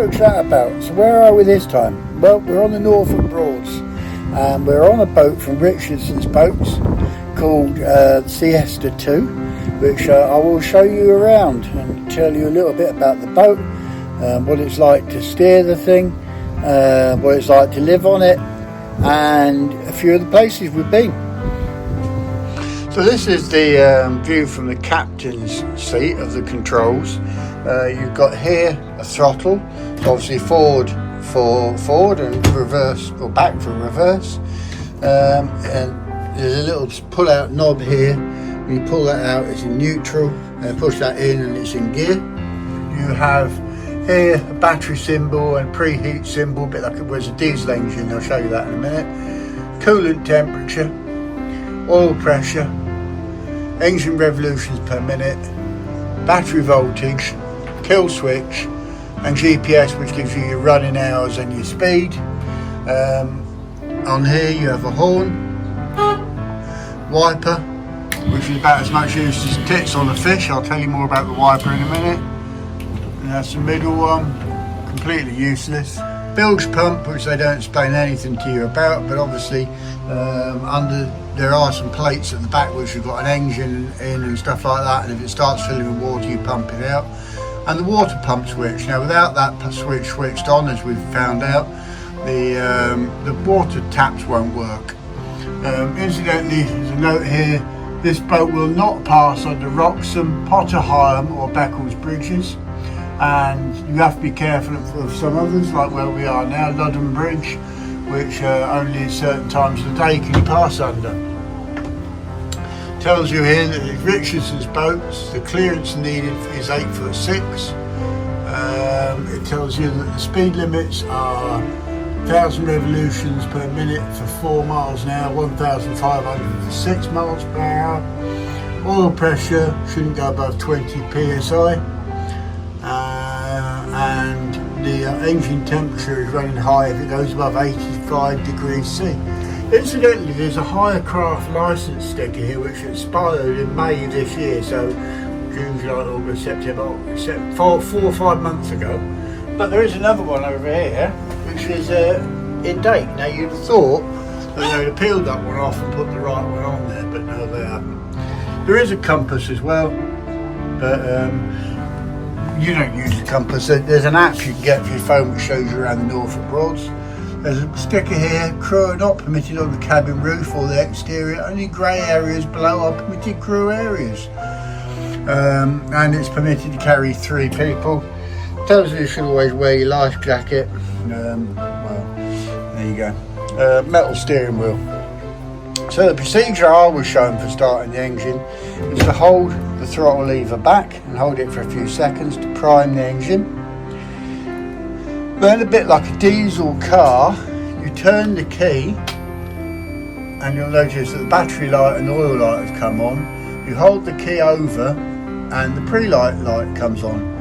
boat's that about? So where are we this time? Well, we're on the Norfolk Broads, and we're on a boat from Richardsons Boats called Siesta II, which I will show you around and tell you a little bit about the boat, what it's like to steer the thing, what it's like to live on it, and a few of the places we've been. So this is the view from the captain's seat of the controls. You've got here a throttle, so obviously forward for forward and reverse or back for reverse, and there's a little pull out knob here. When you pull that out, it's in neutral, and push that in and it's in gear. You have here a battery symbol and preheat symbol, a bit like it was a diesel engine. I'll show you that in a minute. Coolant temperature, oil pressure, engine revolutions per minute, battery voltage, kill switch, and GPS, which gives you your running hours and your speed. On here you have a horn, wiper, which is about as much use as tits on a fish. I'll tell you more about the wiper in a minute. And that's the middle one, completely useless. Bilge pump, which they don't explain anything to you about, but obviously there are some plates at the back which have got an engine in and stuff like that, and if it starts filling with water you pump it out. And the water pump switch. Now without that switch switched on, as we've found out, the water taps won't work. Incidentally, there's a note here, this boat will not pass under Roxham, Potter Heigham or Beccles bridges, and you have to be careful of some others, like where we are now, Ludden Bridge, which only at certain times of the day can you pass under. Tells you here that it's Richardson's boats, the clearance needed is 8'6". It tells you that the speed limits are 1,000 revolutions per minute for 4 miles an hour, 1,500 for 6 miles per hour. Oil pressure shouldn't go above 20 psi, and the engine temperature is running high if it goes above 85 degrees C. Incidentally, there's a hire craft licence sticker here which expired in May this year, so June, July, August, September, 4 or 5 months ago. But there is another one over here which is in date. Now you'd have thought that they'd have peeled that one off and put the right one on there, but no, they haven't. There is a compass as well, but you don't use the compass. There's an app you can get for your phone which shows you around the Norfolk Broads. There's a sticker here, crew are not permitted on the cabin roof or the exterior, only grey areas below are permitted crew areas. And it's permitted to carry 3 people. Tells you should always wear your life jacket. Well, there you go. Metal steering wheel. So the procedure I was shown for starting the engine is to hold the throttle lever back and hold it for a few seconds to prime the engine. Then, a bit like a diesel car, you turn the key and you'll notice that the battery light and oil light have come on. You hold the key over and the pre-light light comes on.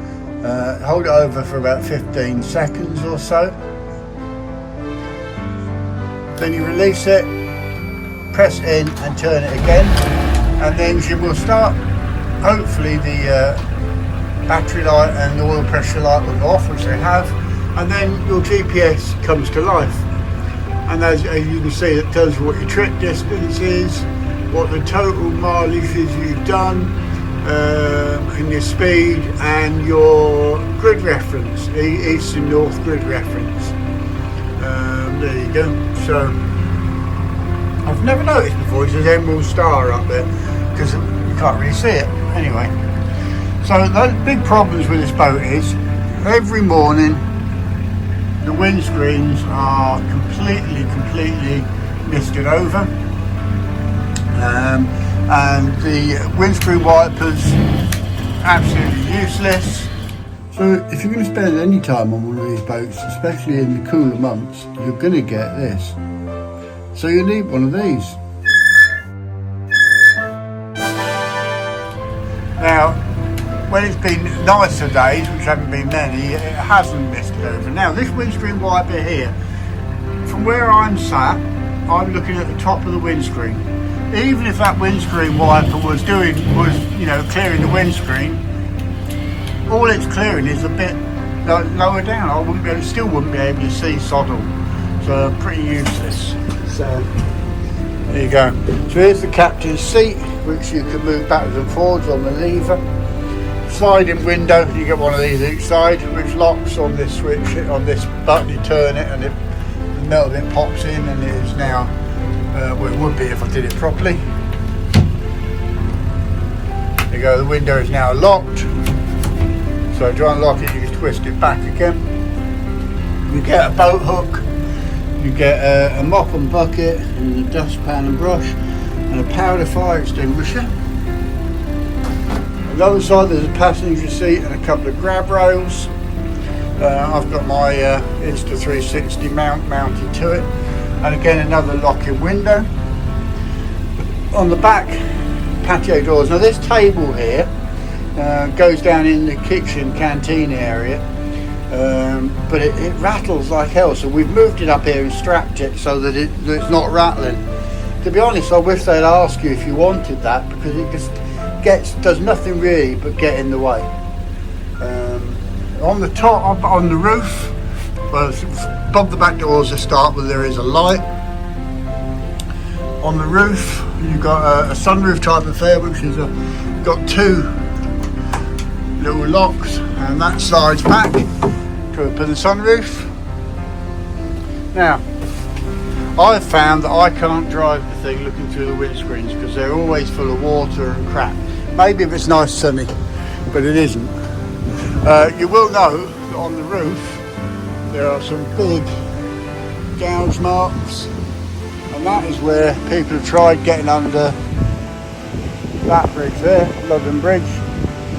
Hold it over for about 15 seconds or so. Then you release it, press in and turn it again, and the engine will start. Hopefully the battery light and the oil pressure light will go off, which they have, and then your GPS comes to life. And as you can see, it tells you what your trip distance is, what the total mileage is you've done, and your speed, and your grid reference, east and north grid reference. There you go. So I've never noticed before, it says Emerald Star up there, because you can't really see it. Anyway, so the big problems with this boat is, every morning the windscreens are completely misted over, and the windscreen wipers absolutely useless. So if you're going to spend any time on one of these boats, especially in the cooler months, you're going to get this. So you need one of these. Now, when it's been nicer days, which haven't been many, it hasn't misted over. Now this windscreen wiper here, from where I'm sat, I'm looking at the top of the windscreen. Even if that windscreen wiper was clearing the windscreen, all it's clearing is a bit lower down. I still wouldn't be able to see Soddle, so pretty useless. So there you go. So here's the captain's seat, which you can move backwards and forwards on the lever. Sliding window, you get one of these each side, which locks on this switch. On this button you turn it and the metal bit pops in, and it is now, well, it would be if I did it properly. There you go, the window is now locked. So to unlock it, you can twist it back again. You get a boat hook, you get a mop and bucket, and a dustpan and brush, and a powder fire extinguisher. On the other side there's a passenger seat and a couple of grab rails. I've got my Insta360 mounted to it, and again another locking window. On the back, patio doors. Now this table here goes down in the kitchen canteen area, but it rattles like hell, so we've moved it up here and strapped it so that it's not rattling. To be honest, I wish they'd ask you if you wanted that, because it just does nothing really but get in the way. On the top, on the roof, well, above the back doors to start with, there is a light. On the roof you've got a sunroof type affair, which is got two little locks, and that slides back to open the sunroof. Now I've found that I can't drive the thing looking through the windscreens because they're always full of water and crap. Maybe if it's nice sunny, but it isn't. You will know that on the roof there are some big gouge marks, and that is where people have tried getting under that bridge there, London Bridge,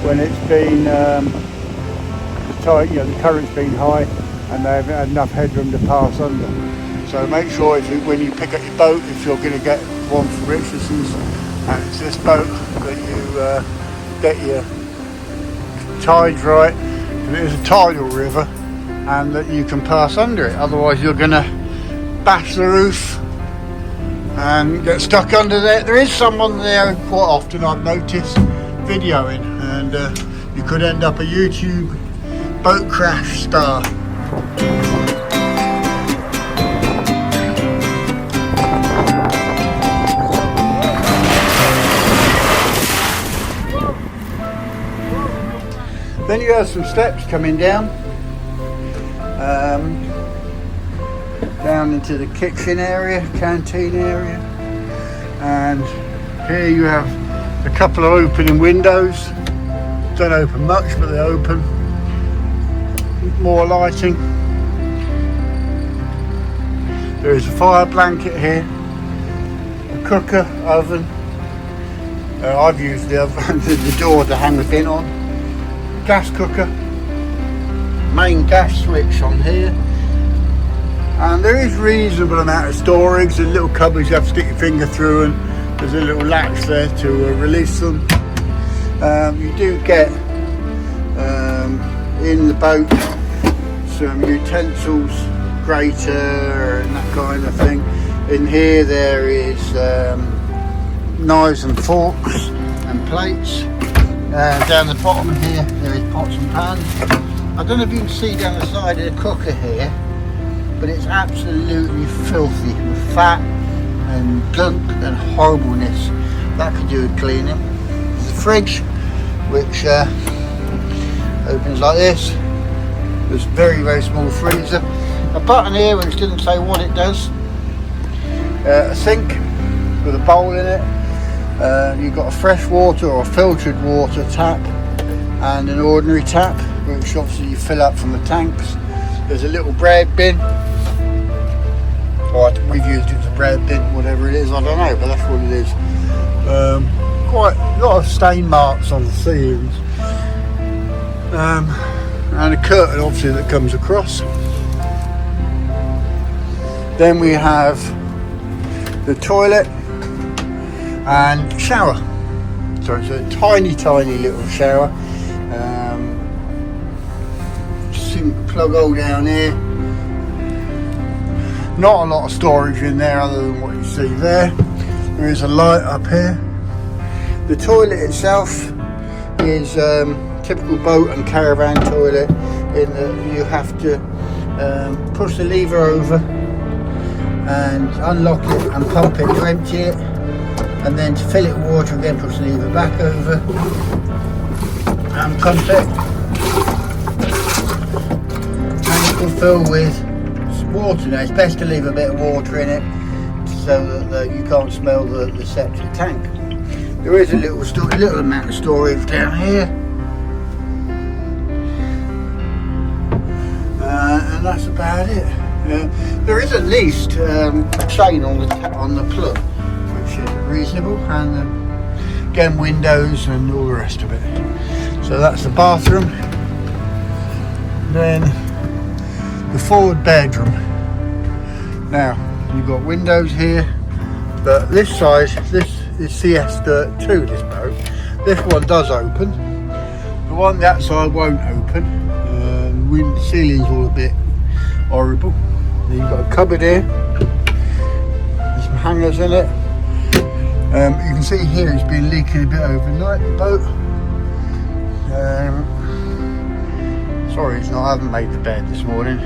when it's been tight, the current's been high and they've had enough headroom to pass under. So make sure when you pick up your boat, if you're going to get one from Richardsons and it's this boat, that you get your tides right, and it is a tidal river, and that you can pass under it. Otherwise you're going to bash the roof and get stuck under there. There is someone there quite often, I've noticed, videoing, and you could end up a YouTube boat crash star. Then you have some steps coming down into the kitchen area, canteen area, and here you have a couple of opening windows. Don't open much, but they open. More lighting. There is a fire blanket here, a cooker, oven. I've used the oven, the door to hang the bin on. Gas cooker, main gas switch on here, and there is reasonable amount of storage. There's little cupboards you have to stick your finger through, and there's a little latch there to release them. You do get in the boat some utensils, grater and that kind of thing. In here there is knives and forks and plates. Down the bottom here there is pots and pans. I don't know if you can see down the side of the cooker here, but it's absolutely filthy with fat and gunk and horribleness. That could do with cleaning. There's a fridge which opens like this. There's a very, very small freezer. A button here which didn't say what it does. A sink with a bowl in it. You've got a fresh water or a filtered water tap and an ordinary tap, which obviously you fill up from the tanks. There's a little bread bin, or we've used it as a bread bin, whatever it is, I don't know, but that's what it is. Quite a lot of stain marks on the ceilings, and a curtain obviously that comes across. Then we have the toilet and shower. So it's a tiny little shower. Sink plug hole down here. Not a lot of storage in there other than what you see there. There is a light up here. The toilet itself is typical boat and caravan toilet. in that you have to push the lever over and unlock it and pump it to empty it, and then to fill it with water again push the lever back over and pump it, and it will fill with water. Now it's best to leave a bit of water in it so that you can't smell the septic tank. There is a little amount of storage down here, and that's about it. There is at least a chain on the plug, which is reasonable, and again windows and all the rest of it. So that's the bathroom. Then the forward bedroom. Now you've got windows here, but this size, this is Siesta II, this boat. This one does open. The one that side won't open. The ceiling's all a bit horrible. Then you've got a cupboard here. There's some hangers in it. You can see here it's been leaking a bit overnight, the boat. Sorry, I haven't made the bed this morning.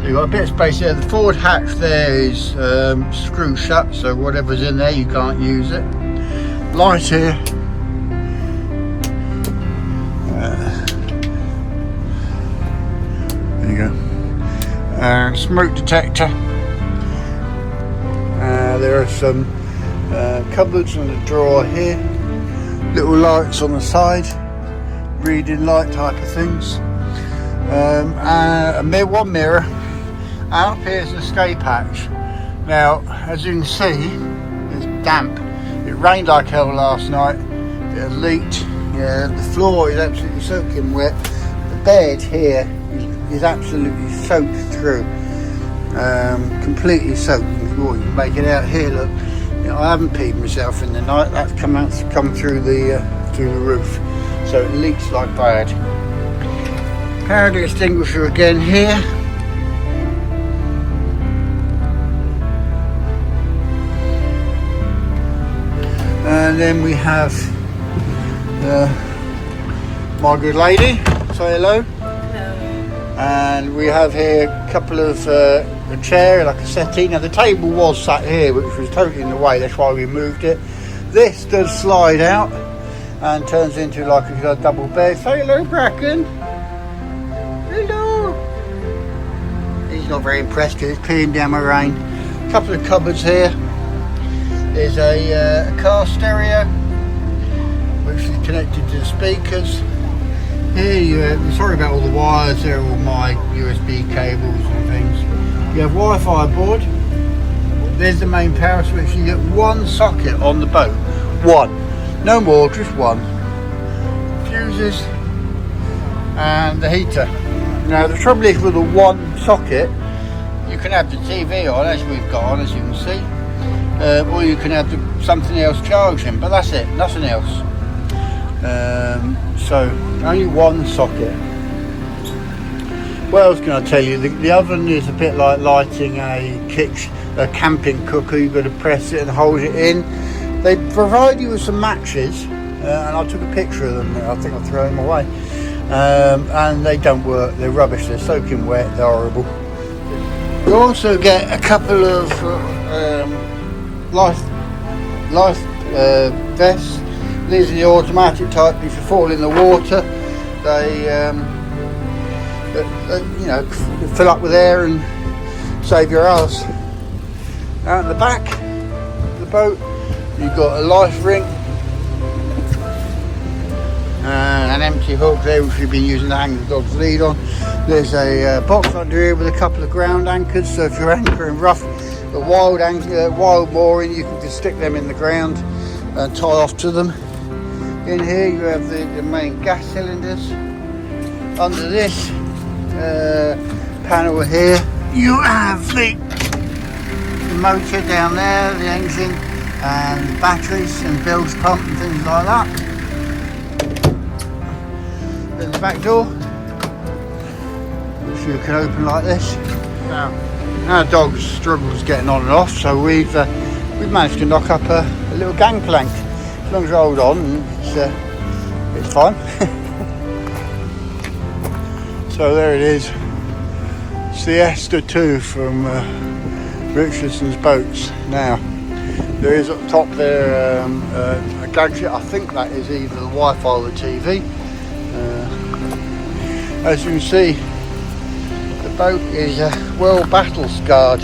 So you've got a bit of space there. The forward hatch there is screw shut, so whatever's in there you can't use it. Light here. There you go. Smoke detector. There are some cupboards and a drawer here. Little lights on the side, reading light type of things. One mirror. And up here is the escape hatch. Now, as you can see, it's damp. It rained like hell last night. It has leaked. Yeah, the floor is absolutely soaking wet. The bed here is absolutely soaked through. Completely soaked. You can make it out here. Look, I haven't peed myself in the night. That's come through the roof. So it leaks like bad. Power extinguisher again here. And then we have my good lady. Say hello. Hello. And we have here a couple of a chair, like a settee. Now the table was sat here, which was totally in the way. That's why we moved it. This does slide out and turns into like a double bed. Say hello, Bracken. Hello. He's not very impressed because it's peeing down my rain. A couple of cupboards here. There's a car stereo which is connected to the speakers. Here, sorry about all the wires, they're all my USB cables and things. You have Wi-Fi board. There's the main power switch. You get one socket on the boat. One. No more, just one. Fuses and the heater. Now the trouble is with the one socket, you can have the TV on, as we've got on, as you can see. Or you can have something else charging, but that's it, nothing else. So only one socket. What else can I tell you? The oven is a bit like lighting a camping cooker. You've got to press it and hold it in. They provide you with some matches, and I took a picture of them. I think I'll throw them away. And they don't work. They're rubbish. They're soaking wet. They're horrible. You also get a couple of life vests. These are the automatic type. If you fall in the water, they fill up with air and save your ass. Out in the back of the boat, you've got a life ring and an empty hook there, which we've been using to hang the dog's lead on. There's a box under here with a couple of ground anchors, so if you're anchoring rough, the wild mooring, you can just stick them in the ground and tie off to them. In here you have the main gas cylinders. Under this panel here you have the motor down there, the engine and the batteries and bilge pump and things like that. Then the back door, which you can open like this. Now our dog struggles getting on and off, so we've managed to knock up a little gangplank. As long as you hold on, it's fine. So there it is, Siesta II from Richardsons Boats. Now there is up top there a gadget. I think that is either the Wi-Fi or the TV. As you can see, the boat is well battle scarred,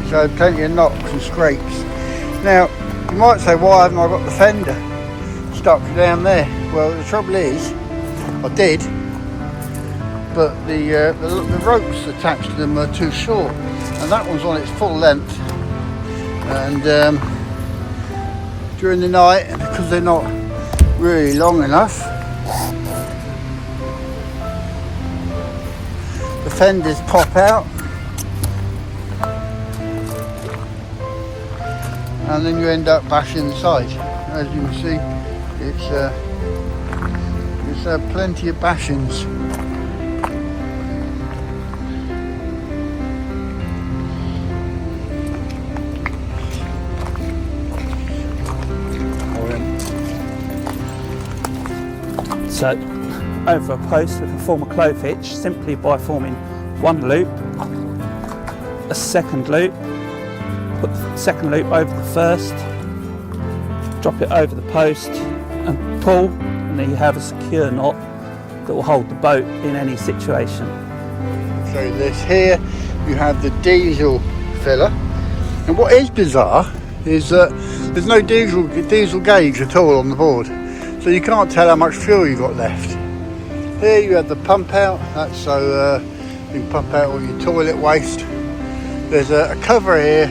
so plenty of knocks and scrapes. Now you might say, why haven't I got the fender stuck down there? Well, the trouble is, I did, but the ropes attached to them are too short, and that one's on its full length. And during the night, because they're not really long enough, the fenders pop out, and then you end up bashing the side. As you can see, it's plenty of bashings. So over a post we can form a clove hitch simply by forming one loop, a second loop, put the second loop over the first, drop it over the post and pull, and then you have a secure knot that will hold the boat in any situation. So this here, you have the diesel filler, and what is bizarre is that there's no diesel gauge at all on the board, so you can't tell how much fuel you've got left. Here you have the pump out, that's so you can pump out all your toilet waste. There's a cover here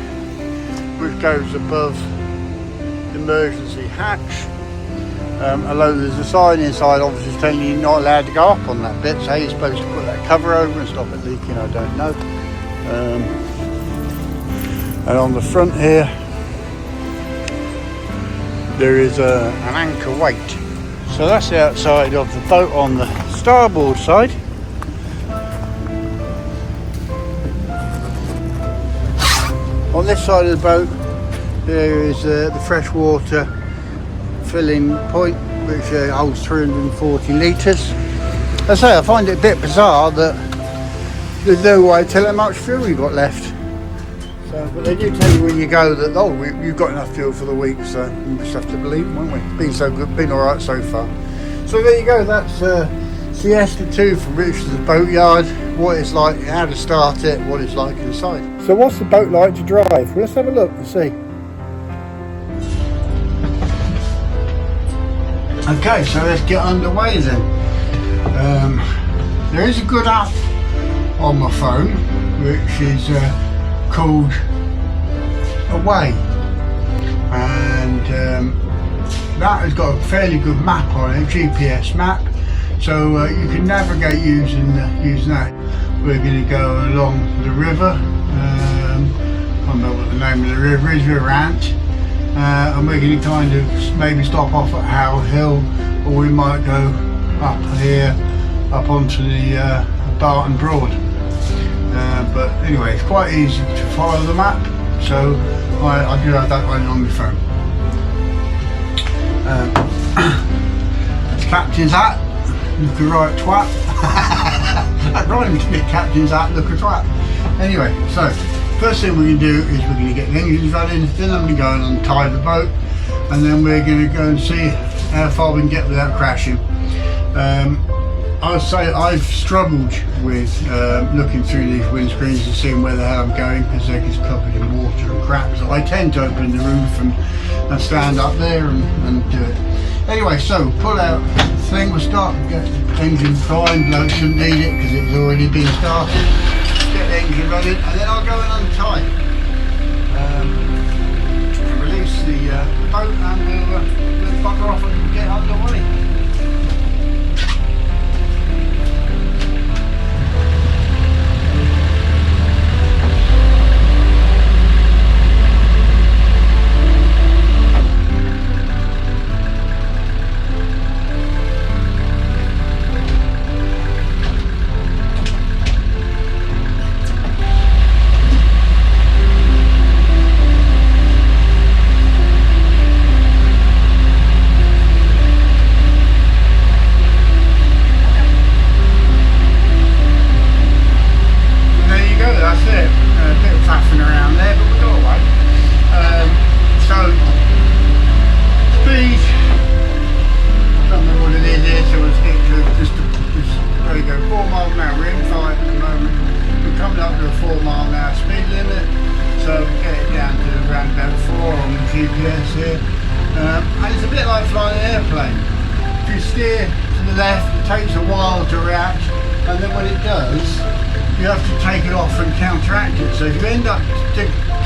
which goes above the emergency hatch. Although there's a sign inside obviously telling you you're not allowed to go up on that bit, so how you're supposed to put that cover over and stop it leaking, I don't know. And on the front here there is an anchor weight. So that's the outside of the boat on the starboard side. On this side of the boat there is the freshwater filling point, which holds 340 litres. As I say, I find it a bit bizarre that there's no way to tell how much fuel you've got left. So, but they do tell you when you go that, oh, you've got enough fuel for the week, so we just have to believe them, won't we? Been so good, been alright so far. So there you go, that's Siesta II from Richardson's Boatyard, what it's like, how to start it, what it's like inside. So what's the boat like to drive? Well, let's have a look and see. Okay, so let's get underway then. There is a good app on my phone which is called Away, and that has got a fairly good map on it, GPS map, so you can navigate using that. We're going to go along the river, I don't know what the name of the river is, River Ant. And we're going to kind of maybe stop off at Howe Hill, or we might go up here, up onto the Barton Broad. But anyway, it's quite easy to follow the map, so I do have that running on my phone. Captain's hat, look a right twat. That rhymes to me, captain's hat, look a twat. Anyway, so first thing we're going to do is we're going to get the engines running, then I'm going to go and untie the boat, and then we're going to go and see how far we can get without crashing. I'd say I've struggled with looking through these windscreens and seeing where the hell I'm going, because they're just covered in water and crap, so I tend to open the roof and stand up there and do it. Anyway, so pull out the thing, we'll start and get the engine primed. No, shouldn't need it because it's already been started. Get the engine running, and then I'll go and untie and release the boat, and we'll bugger off and get underway. miles an hour. We're in 5 at the moment. We're coming up to a 4 mile an hour speed limit, so we'll get it down to around about 4 on the GPS here. And it's a bit like flying an airplane. If you steer to the left, it takes a while to react, and then when it does, you have to take it off and counteract it. So if you end up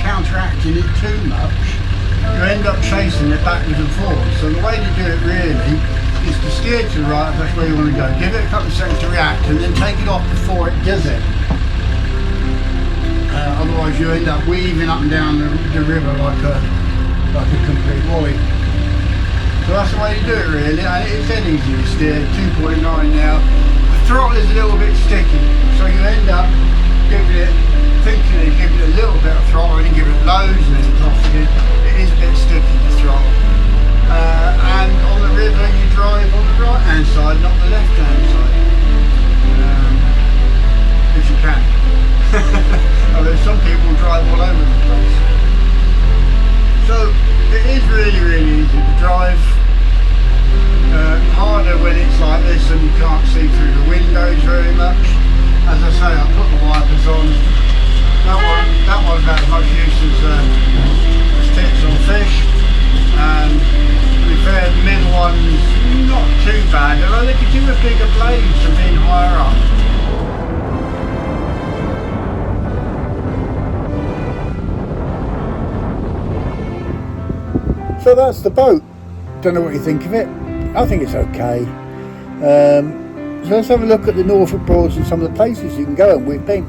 counteracting it too much, you end up chasing it backwards and forwards. So the way to do it really is to steer to the right if that's where you want to go. Give it a couple of seconds to react and then take it off before it does it. Otherwise you end up weaving up and down the river like a complete wally. So that's the way to do it really, and it's dead easy to steer. 2.9 now. The throttle is a little bit sticky, so you end up thinking of giving it a little bit of throttle and then give it loads and then it's off again. It is a bit sticky, the throttle. And on the river you drive on the right hand side, not the left hand side. If you can. Although some people drive all over the place. So it is really, really easy to drive. Harder when it's like this and you can't see through the windows very much. As I say, I put the wipers on. That one's about as much use as tips on fish. And to be fair, the middle one's not too bad, although they could do with bigger blades and being higher up. So that's the boat. Don't know what you think of it. I think it's okay. So let's have a look at the Norfolk Broads and some of the places you can go, and we've been.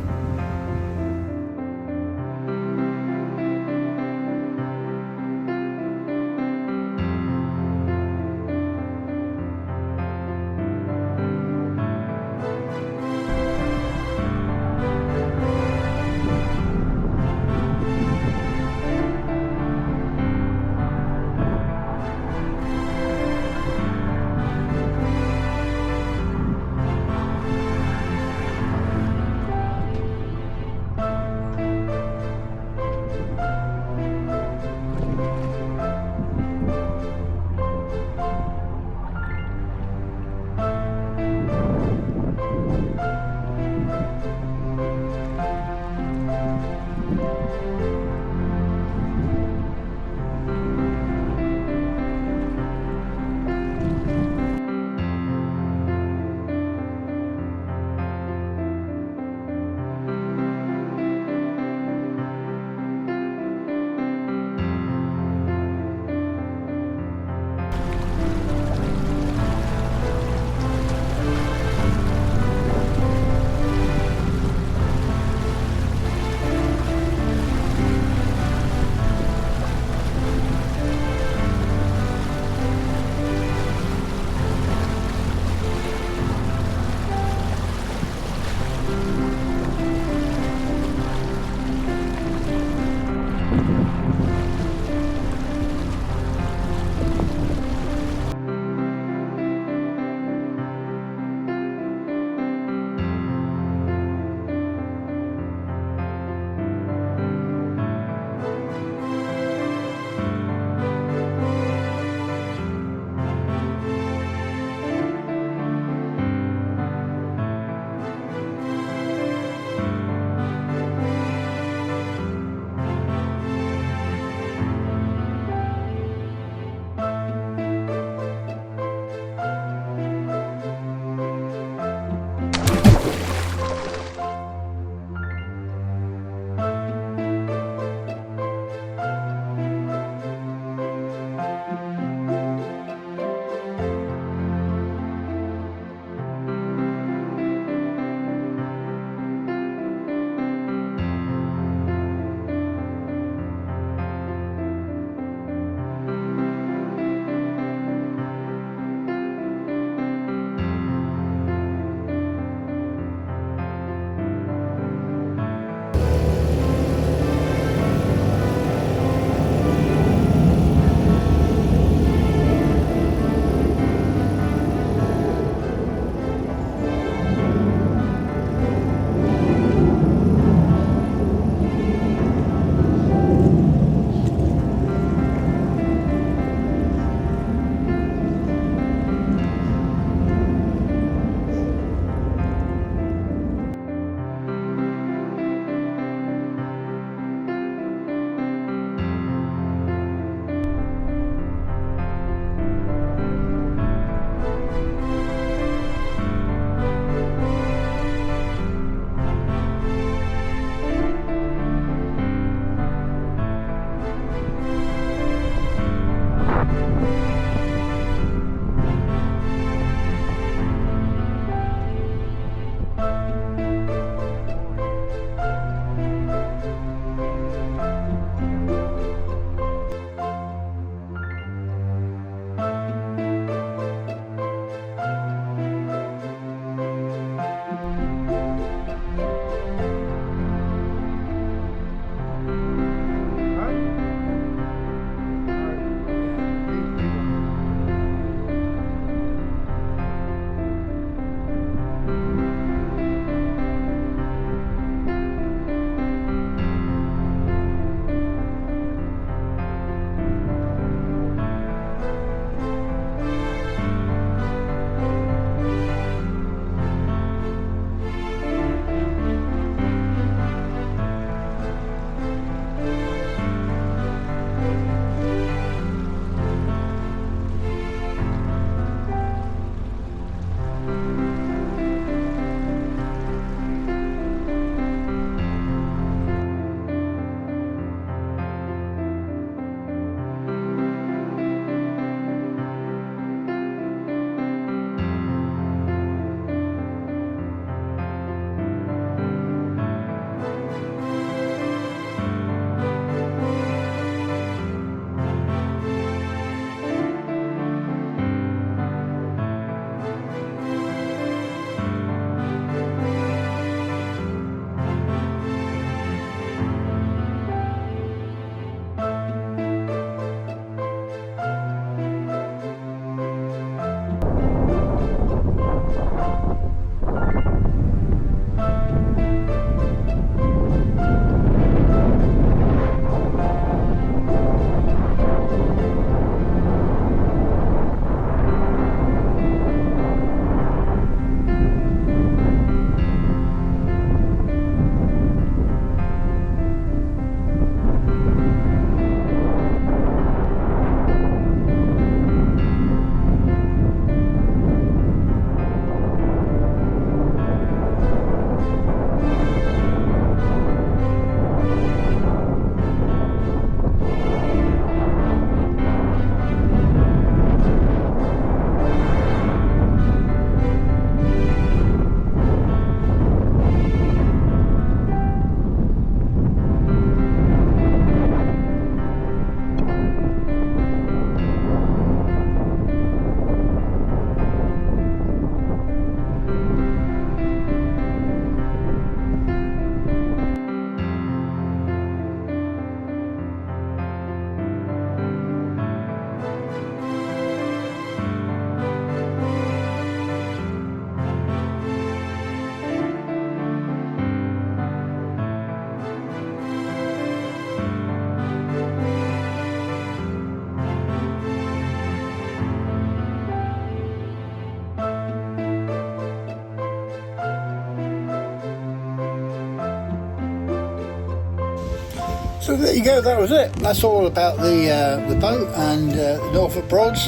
So there you go, that was it. That's all about the boat and Norfolk Broads.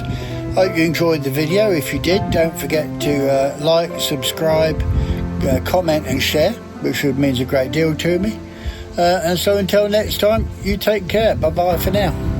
Hope you enjoyed the video. If you did, don't forget to like, subscribe, comment and share, which means a great deal to me. And so until next time, you take care. Bye bye for now.